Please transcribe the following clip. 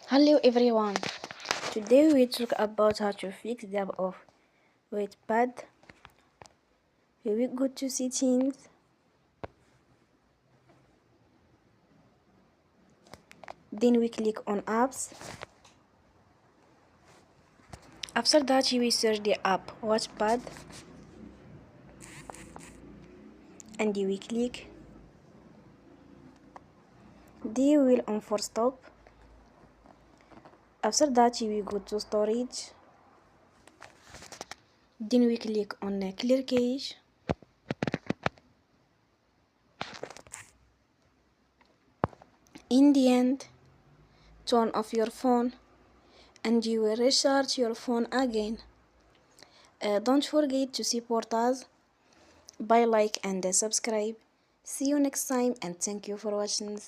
Hello everyone. Today we talk about how to fix the app of Wattpad. We go to settings, then we click on apps. After that we search the app Wattpad and we click. They will on for stop. After that we go to storage. Then we click on clear cache. In the end, turn off your phone and you will restart your phone again. Don't forget to support us by like and subscribe. See you next time and thank you for watching.